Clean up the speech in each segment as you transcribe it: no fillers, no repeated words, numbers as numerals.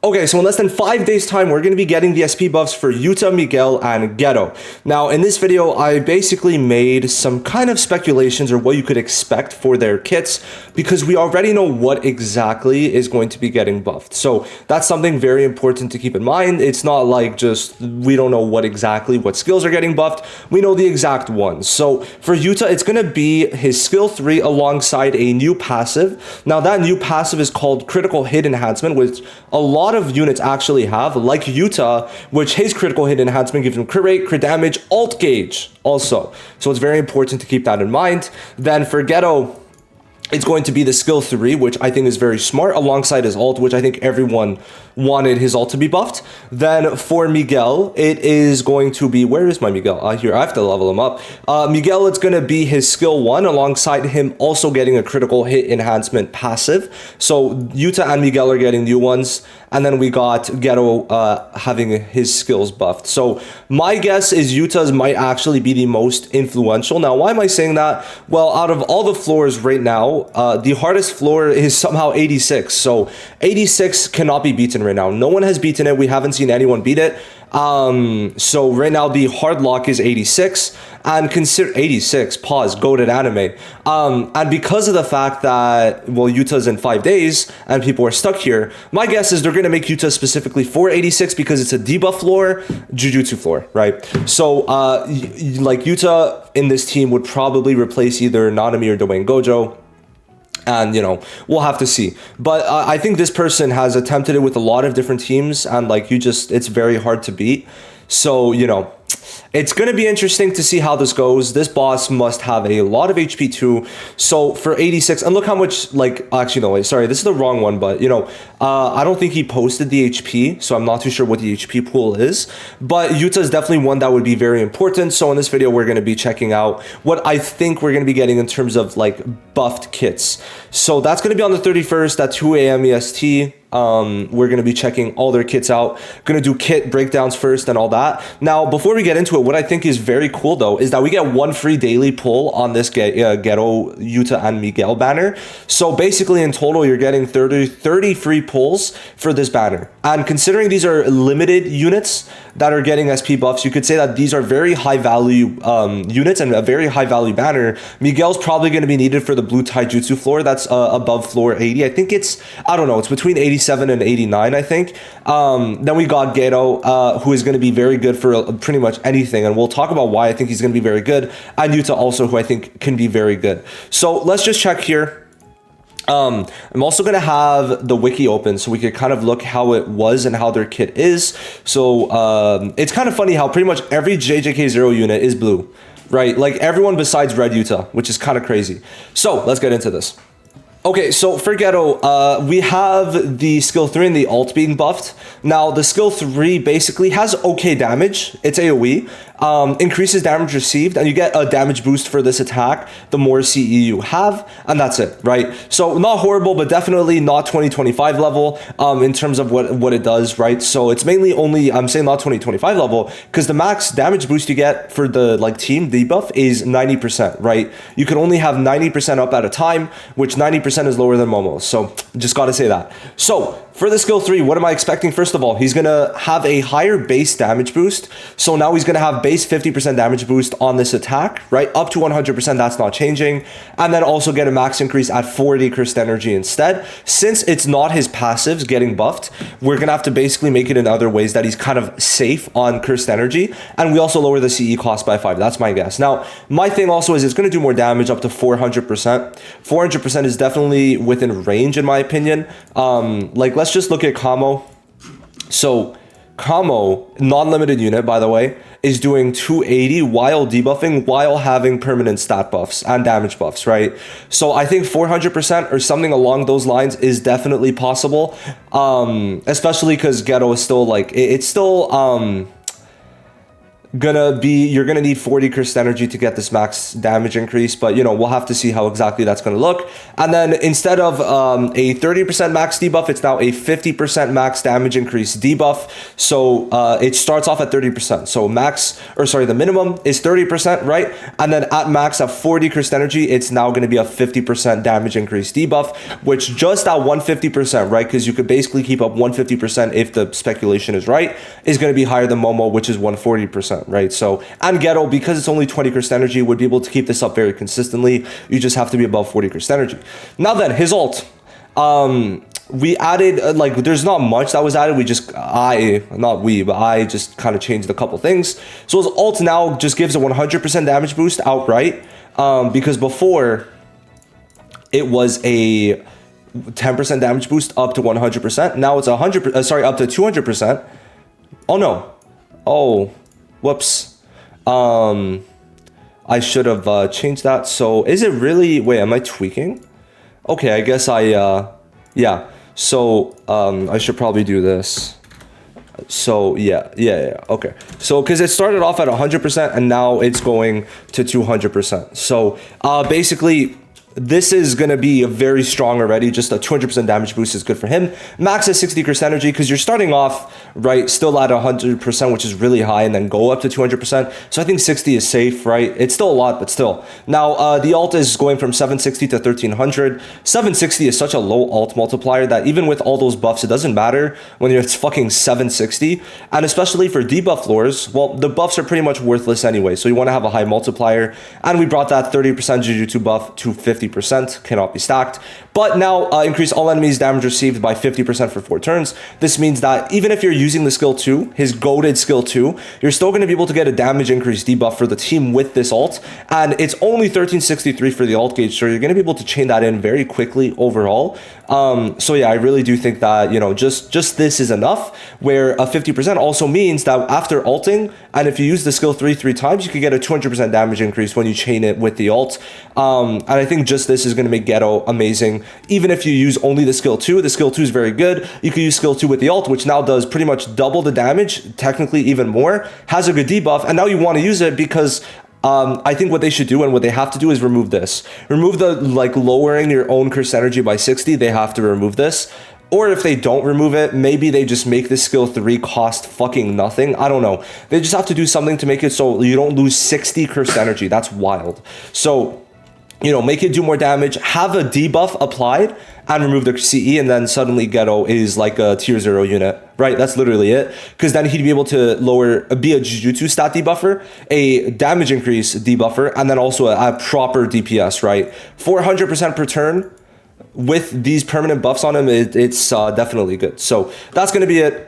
Okay, so in less than 5 days time, we're going to be getting the SP buffs for Uta, Miguel, and Ghetto. Now, in this video, I basically made some kind of speculations or what you could expect for their kits because we already know what exactly is going to be getting buffed. So that's something very important to keep in mind. It's not like just we don't know what skills are getting buffed. We know the exact ones. So for Uta, it's going to be his skill 3 alongside a new passive. Now, that new passive is called critical hit enhancement, which a lot of units actually have, like YUTA, which his critical hit enhancement gives him crit rate, crit damage, alt gauge also. So it's very important to keep that in mind. Then for Ghetto, it's going to be the skill 3, which I think is very smart, alongside his ult, which I think everyone wanted his ult to be buffed. Then for Miguel, it is going to be, where is my Miguel? Here, I have to level him up. Miguel, it's going to be his skill 1, alongside him also getting a critical hit enhancement passive. So Uta and Miguel are getting new ones. And then we got Ghetto having his skills buffed. So my guess is Yuta's might actually be the most influential. Now, why am I saying that? Well, out of all the floors right now, the hardest floor is somehow 86. So 86 cannot be beaten right now. No one has beaten it. We haven't seen anyone beat it. So right now the hard lock is 86, and consider 86, pause, goated anime. And because of the fact that, well, Yuta's in 5 days and people are stuck here, my guess is they're going to make Yuta specifically for 86 because it's a debuff floor, Jujutsu floor, right? So, like Yuta in this team would probably replace either Nanami or Dwayne Gojo. And, you know, we'll have to see. But I think this person has attempted it with a lot of different teams. And, like, it's very hard to beat. So, you know, it's going to be interesting to see how this goes. This boss must have a lot of HP too. So for 86, and look how much, like, actually, no, wait, sorry, this is the wrong one. But, you know, I don't think he posted the HP. So I'm not too sure what the HP pool is. But Yuta is definitely one that would be very important. So in this video, we're going to be checking out what I think we're going to be getting in terms of, like, buffed kits. So that's going to be on the 31st at 2 a.m. EST. We're going to be checking all their kits out. Going to do kit breakdowns first and all that. Now, before we get into it, what I think is very cool, though, is that we get one free daily pull on this Ghetto, Uta, and Miguel banner. So basically, in total, you're getting 30 free pulls for this banner. And considering these are limited units that are getting SP buffs, you could say that these are very high-value units and a very high-value banner. Miguel's probably going to be needed for the blue taijutsu floor. That's above floor 80. I think it's, I don't know, it's between 87 and 89, I think. Then we got Ghetto, who is going to be very good for pretty much anything, and we'll talk about why I think he's going to be very good. And Uta also, who I think can be very good. So let's just check here. I'm also going to have the wiki open so we could kind of look how it was and how their kit is. So it's kind of funny how pretty much every JJK0 unit is blue, right? Like everyone besides Red Uta, which is kind of crazy. So let's get into this. Okay, so for Ghetto, we have the skill 3 and the ult being buffed. Now, the skill 3 basically has okay damage. It's AoE. Increases damage received, and you get a damage boost for this attack the more CE you have, and that's it, right? So not horrible, but definitely not 2025 level in terms of what it does, right? So it's mainly only, I'm saying not 2025 level, because the max damage boost you get for the like team debuff is 90%, right? You can only have 90% up at a time, which 90% is lower than Momo's, so just gotta say that. So for the skill 3, what am I expecting? First of all, he's gonna have a higher base damage boost. So now he's gonna have base 50% damage boost on this attack, right? Up to 100%, that's not changing. And then also get a max increase at 40 cursed energy instead. Since it's not his passives getting buffed, we're gonna have to basically make it in other ways that he's kind of safe on cursed energy. And we also lower the CE cost by 5. That's my guess. Now, my thing also is it's gonna do more damage up to 400%. 400% is definitely within range in my opinion. Like, let's just look at Kamo. So Kamo, non-limited unit, by the way, is doing 280 while debuffing, while having permanent stat buffs and damage buffs, right? So I think 400% or something along those lines is definitely possible, especially because Ghetto is still like, it's still you're gonna need 40 crystal energy to get this max damage increase, but you know, we'll have to see how exactly that's gonna look. And then instead of a 30% max debuff, it's now a 50% max damage increase debuff. So it starts off at 30%. So the minimum is 30%, right? And then at max at 40 crystal energy, it's now gonna be a 50% damage increase debuff, which just at 150%, right? Because you could basically keep up 150% if the speculation is right, is gonna be higher than Momo, which is 140%. Right, so and Ghetto, because it's only 20 crystal energy, would be able to keep this up very consistently. You just have to be above 40 crystal energy. Now then, his ult, we added like there's not much that was added. I just kind of changed a couple things. So his ult now just gives a 100% damage boost outright, because before it was a 10% damage boost up to 100%. Now it's up to 200%. Oh no, whoops. I should have changed that. So is it really, wait, am I tweaking? Okay, I guess yeah. So I should probably do this. So yeah, okay. So because it started off at 100% and now it's going to 200%. So basically, this is going to be very strong already. Just a 200% damage boost is good for him. Max is 60 crystal energy because you're starting off, right, still at 100%, which is really high, and then go up to 200%. So I think 60 is safe, right? It's still a lot, but still. Now, the ult is going from 760 to 1300. 760 is such a low ult multiplier that even with all those buffs, it doesn't matter when it's fucking 760. And especially for debuff lures, well, the buffs are pretty much worthless anyway. So you want to have a high multiplier. And we brought that 30% Jujutsu buff to 50%, cannot be stacked. But now increase all enemies damage received by 50% for 4 turns. This means that even if you're using the skill 2, his goated skill 2, you're still going to be able to get a damage increase debuff for the team with this ult. And it's only 1363 for the ult gauge, so you're going to be able to chain that in very quickly overall. So yeah, I really do think that, you know, just this is enough, where a 50% also means that after ulting, and if you use the skill 3 times, you can get a 200% damage increase when you chain it with the ult. And I think just this is going to make Ghetto amazing. Even if you use only the skill 2 is very good. You can use skill 2 with the ult, which now does pretty much double the damage, technically even more, has a good debuff, and now you want to use it because I think what they should do and what they have to do is remove this. Remove the, like, lowering your own curse energy by 60. They have to remove this. Or if they don't remove it, maybe they just make this skill 3 cost fucking nothing. I don't know. They just have to do something to make it so you don't lose 60 curse energy. That's wild. So, you know, make it do more damage, have a debuff applied, and remove the CE, and then suddenly Ghetto is like a tier 0 unit, right? That's literally it. Because then he'd be able to be a Jujutsu stat debuffer, a damage increase debuffer, and then also a proper DPS, right? 400% per turn with these permanent buffs on him, it's definitely good. So that's going to be it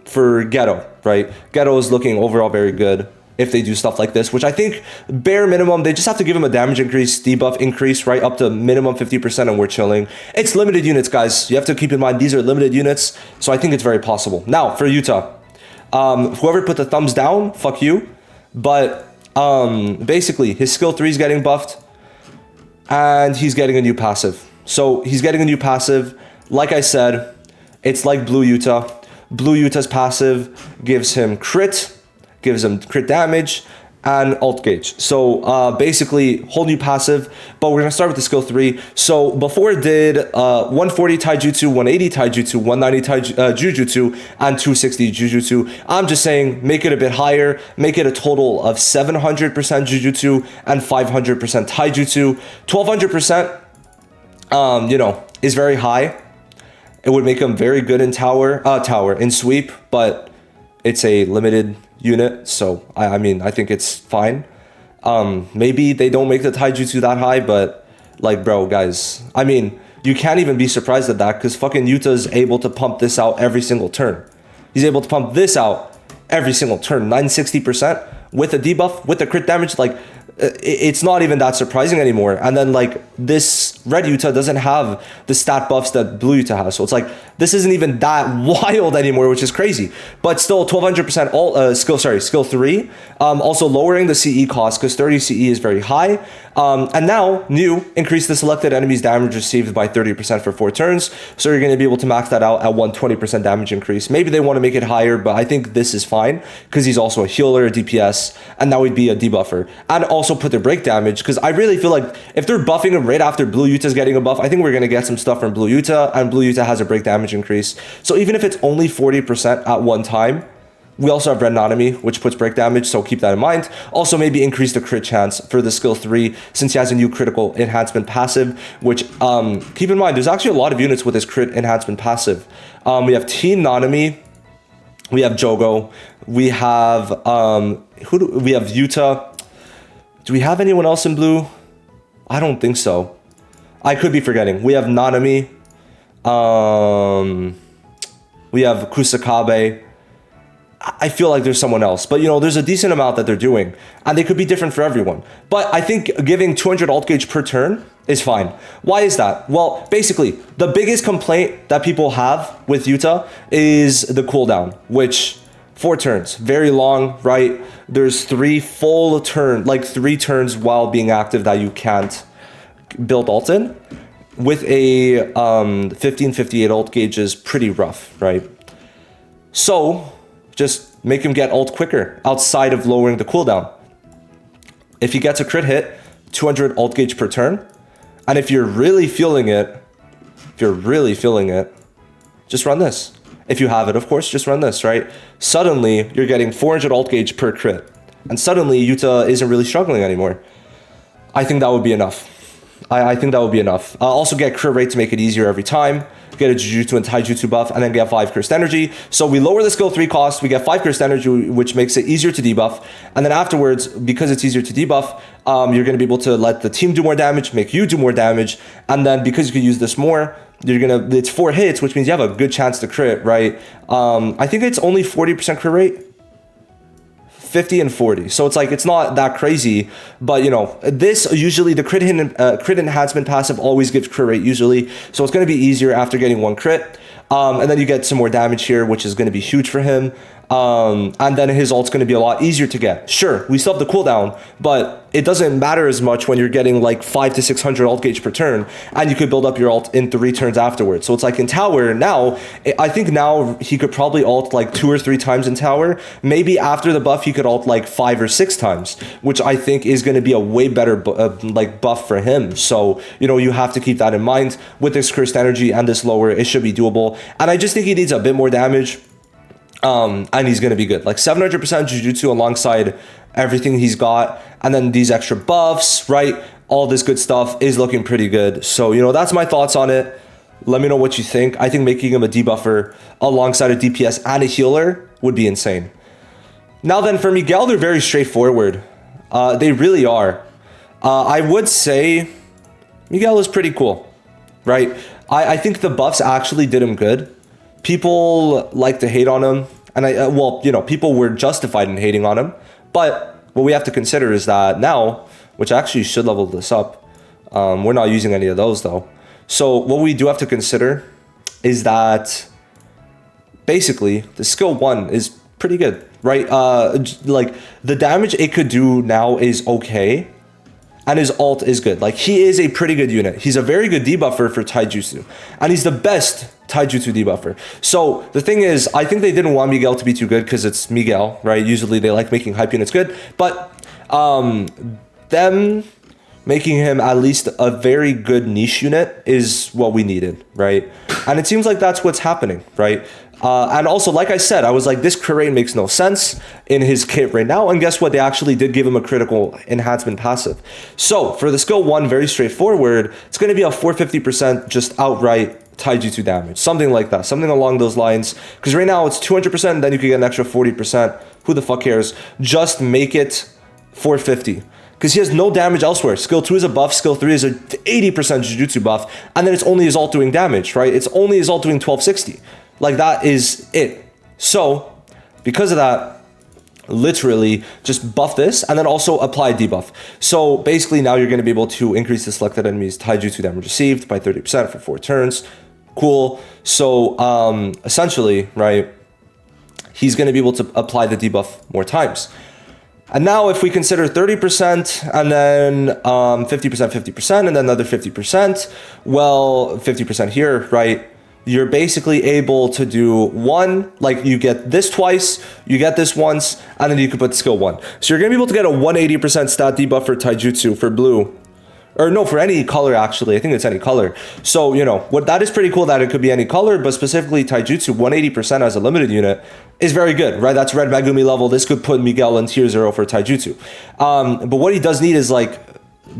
for Ghetto, right? Ghetto is looking overall very good if they do stuff like this, which I think bare minimum, they just have to give him a damage increase, debuff increase, right up to minimum 50%, and we're chilling. It's limited units, guys. You have to keep in mind, these are limited units, so I think it's very possible. Now, for Yuta, whoever put the thumbs down, fuck you. But basically, his skill 3 is getting buffed, and he's getting a new passive. So he's getting a new passive. Like I said, it's like Blue Yuta. Blue Yuta's passive gives him crit, gives him crit damage, and ult gauge. So basically, whole new passive, but we're gonna start with the skill 3. So before it did 140 taijutsu, 180 taijutsu, 190 jujutsu, and 260 jujutsu. I'm just saying, make it a bit higher, make it a total of 700% jujutsu and 500% taijutsu. 1200%, you know, is very high. It would make him very good in in sweep, but it's a limited unit, so I mean, I think it's fine. Maybe they don't make the taijutsu that high, but like, bro, guys, I mean, you can't even be surprised at that, because fucking Yuta's able to pump this out every single turn. He's able to pump this out every single turn, 960% with a debuff, with the crit damage. Like, it's not even that surprising anymore. And then like this this red Yuta doesn't have the stat buffs that blue Yuta has. So it's like, this isn't even that wild anymore, which is crazy. But still 1200% all skill 3. Also lowering the CE cost because 30 CE is very high. And now, new, increase the selected enemy's damage received by 30% for 4 turns. So you're going to be able to max that out at 120% damage increase. Maybe they want to make it higher, but I think this is fine because he's also a healer, a DPS, and now he'd be a debuffer. And also put their break damage because I really feel like if they're buffing him right after blue Yuta's getting a buff, I think we're going to get some stuff from blue Yuta, and blue Yuta has a break damage increase. So even if it's only 40% at one time, we also have Red Nanami, which puts break damage, so keep that in mind. Also, maybe increase the crit chance for the skill 3, since he has a new critical enhancement passive, which, keep in mind, there's actually a lot of units with this crit enhancement passive. We have Teen Nanami, we have Jogo, we have, we have Yuta. Do we have anyone else in blue? I don't think so. I could be forgetting. We have Nanami, we have Kusakabe. I feel like there's someone else, but you know, there's a decent amount that they're doing, and they could be different for everyone. But I think giving 200 alt gauge per turn is fine. Why is that? Well, basically, the biggest complaint that people have with Yuta is the cooldown, which 4 turns, very long, right? There's 3 full turn, like 3 turns while being active that you can't build ult in. With a 1558 alt gauge is pretty rough, right? So just make him get ult quicker outside of lowering the cooldown. If he gets a crit hit, 200 alt gauge per turn. And if you're really feeling it, just run this. If you have it, of course, just run this, right? Suddenly, you're getting 400 alt gauge per crit. And suddenly, Yuta isn't really struggling anymore. I think that would be enough. I think that would be enough. Also get crit rate to make it easier every time. Get a Jujutsu and Taijutsu buff, and then get 5 cursed energy. So we lower the skill 3 cost, we get 5 cursed energy, which makes it easier to debuff. And then afterwards, because it's easier to debuff, you're going to be able to let the team do more damage, make you do more damage. And then because you can use this more, it's 4 hits, which means you have a good chance to crit, right? I think it's only 40% crit rate. 50 and 40. So it's like, it's not that crazy, but you know, this usually the crit enhancement passive always gives crit rate usually. So it's going to be easier after getting 1 crit. And then you get some more damage here, which is going to be huge for him. And then his ult's going to be a lot easier to get. Sure, we still have the cooldown, but it doesn't matter as much when you're getting like 500 to 600 alt gauge per turn, and you could build up your ult in 3 turns afterwards. So it's like in tower now, I think now he could probably ult like 2 or 3 times in tower. Maybe after the buff, he could ult like 5 or 6 times, which I think is going to be a way better like buff for him. So, you know, you have to keep that in mind. With this cursed energy and this lower, it should be doable. And I just think he needs a bit more damage. And he's going to be good. Like 700% Jujutsu alongside everything he's got. And then these extra buffs, right? All this good stuff is looking pretty good. So, you know, that's my thoughts on it. Let me know what you think. I think making him a debuffer alongside a DPS and a healer would be insane. Now then, for Miguel, they're very straightforward. They really are. I would say Miguel is pretty cool, right? I think the buffs actually did him good. People like to hate on him, and well, you know, people were justified in hating on him. But what we have to consider is that now, which actually should level this up, we're not using any of those though. So what we do have to consider is that basically the skill 1 is pretty good, right? Like the damage it could do now is okay. And his ult is good. Like, he is a pretty good unit. He's a very good debuffer for Taijutsu. And he's the best Taijutsu debuffer. So, the thing is, I think they didn't want Miguel to be too good because it's Miguel, right? Usually they like making hype units good. But them making him at least a very good niche unit is what we needed, right? And it seems like that's what's happening, right? And also, like I said, I was like, this crit rate makes no sense in his kit right now. And guess what? They actually did give him a critical enhancement passive. So for the skill 1, very straightforward. It's going to be a 450% just outright Taijutsu damage. Something like that. Something along those lines. Because right now it's 200%. And then you could get an extra 40%. Who the fuck cares? Just make it 450. Because he has no damage elsewhere. Skill 2 is a buff. Skill 3 is a 80% Jujutsu buff. And then it's only his ult doing damage, right? It's only his ult doing 1260. Like, that is it. So, because of that, literally just buff this and then also apply debuff. So basically now you're going to be able to increase the selected enemy's taijutsu damage received by 30% for 4 turns. Cool. So essentially, right, he's going to be able to apply the debuff more times. And now if we consider 30% and then 50%, 50%, and then another 50%, well, 50% here, right? You're basically able to do one, like you get this twice, you get this once, and then you can put skill 1. So you're going to be able to get a 180% stat debuff for taijutsu for blue. Or no, for any color, actually. I think it's any color. So, you know, what that is pretty cool that it could be any color, but specifically taijutsu, 180% as a limited unit is very good, right? That's red Megumi level. This could put Miguel in tier 0 for taijutsu. But what he does need is like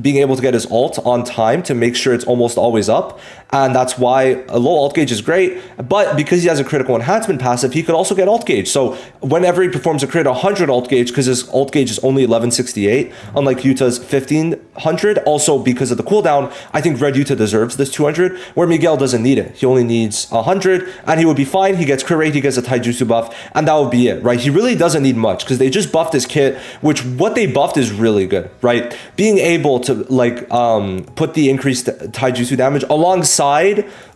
being able to get his ult on time to make sure it's almost always up. And that's why a low ult gauge is great. But because he has a critical enhancement passive, he could also get ult gauge. So whenever he performs a crit 100 ult gauge, because his ult gauge is only 1168, unlike Yuta's 1500, also because of the cooldown, I think red Yuta deserves this 200, where Miguel doesn't need it. He only needs 100, and he would be fine. He gets crit rate, he gets a taijutsu buff, and that would be it, right? He really doesn't need much, because they just buffed his kit, which what they buffed is really good, right? Being able to like put the increased taijutsu damage alongside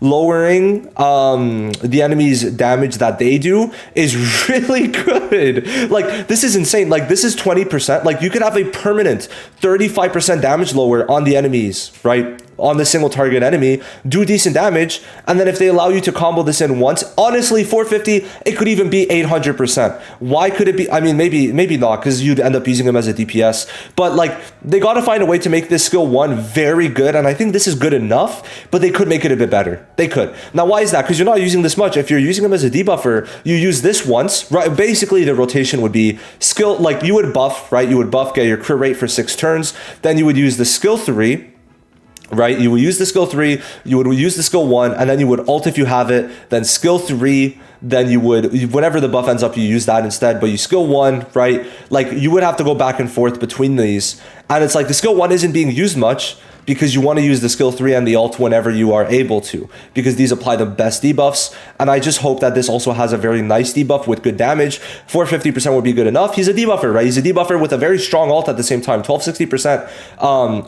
lowering the enemy's damage that they do is really good. Like this is insane. Like this is 20%. Like you could have a permanent 35% damage lower on the enemies, right? On the single target enemy, do decent damage, and then if they allow you to combo this in once, honestly 450, it could even be 800%. Why could it be? I mean, maybe not, because you'd end up using him as a DPS, but like they got to find a way to make this skill 1 very good, and I think this is good enough, but they could make it a bit better. They could. Now why is that? Because you're not using this much. If you're using him as a debuffer, you use this once, right? Basically the rotation would be skill, like you would buff, right? You would buff, get your crit rate for 6 turns, then you would use the skill 3, right? You would use the skill 3, you would use the skill 1, and then you would ult if you have it, then skill 3, then you would, whenever the buff ends up, you use that instead, but you skill 1, right? Like you would have to go back and forth between these, and it's like the skill 1 isn't being used much, because you want to use the skill 3 and the ult whenever you are able to, because these apply the best debuffs. And I just hope that this also has a very nice debuff with good damage. 450% would be good enough. He's a debuffer, right? He's a debuffer with a very strong ult at the same time. 1260%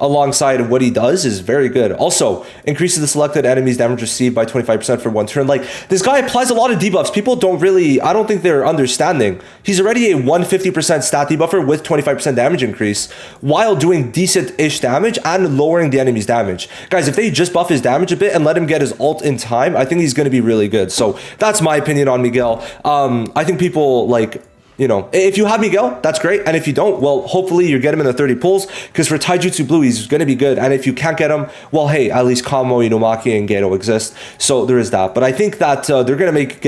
alongside what he does is very good. Also, increases the selected enemy's damage received by 25% for 1 turn. Like, this guy applies a lot of debuffs. People don't really, I don't think they're understanding. He's already a 150% stat debuffer with 25% damage increase while doing decent-ish damage and lowering the enemy's damage. Guys, if they just buff his damage a bit and let him get his ult in time, I think he's going to be really good. So that's my opinion on Miguel. I think people like, you know, if you have Miguel, that's great. And if you don't, well, hopefully you get him in the 30 pulls, because for Taijutsu Blue, he's going to be good. And if you can't get him, well, hey, at least Kamo, Inomaki, and Ghetto exist. So there is that. But I think that they're going to make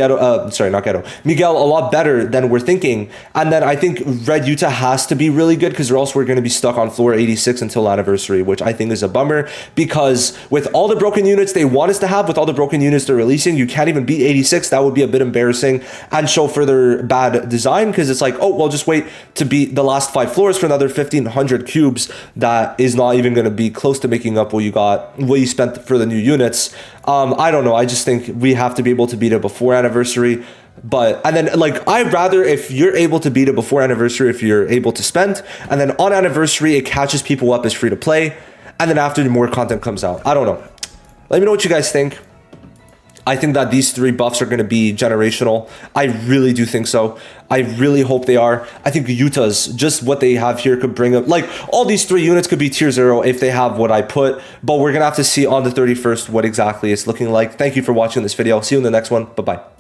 Miguel a lot better than we're thinking. And then I think Red Yuta has to be really good, because or else we're going to be stuck on floor 86 until Anniversary, which I think is a bummer, because with all the broken units they want us to have, with all the broken units they're releasing, you can't even beat 86. That would be a bit embarrassing and show further bad design, because it's like, oh, well, just wait to beat the last 5 floors for another 1,500 cubes. That is not even going to be close to making up what you spent for the new units. I don't know. I just think we have to be able to beat it before Anniversary. And then like, I'd rather if you're able to beat it before Anniversary, if you're able to spend, and then on Anniversary, it catches people up as free to play. And then after, more content comes out. I don't know. Let me know what you guys think. I think that these 3 buffs are going to be generational. I really do think so. I really hope they are. I think Yuta's, just what they have here, could bring up, like, all these 3 units could be tier 0 if they have what I put, but we're going to have to see on the 31st what exactly it's looking like. Thank you for watching this video. See you in the next one. Bye-bye.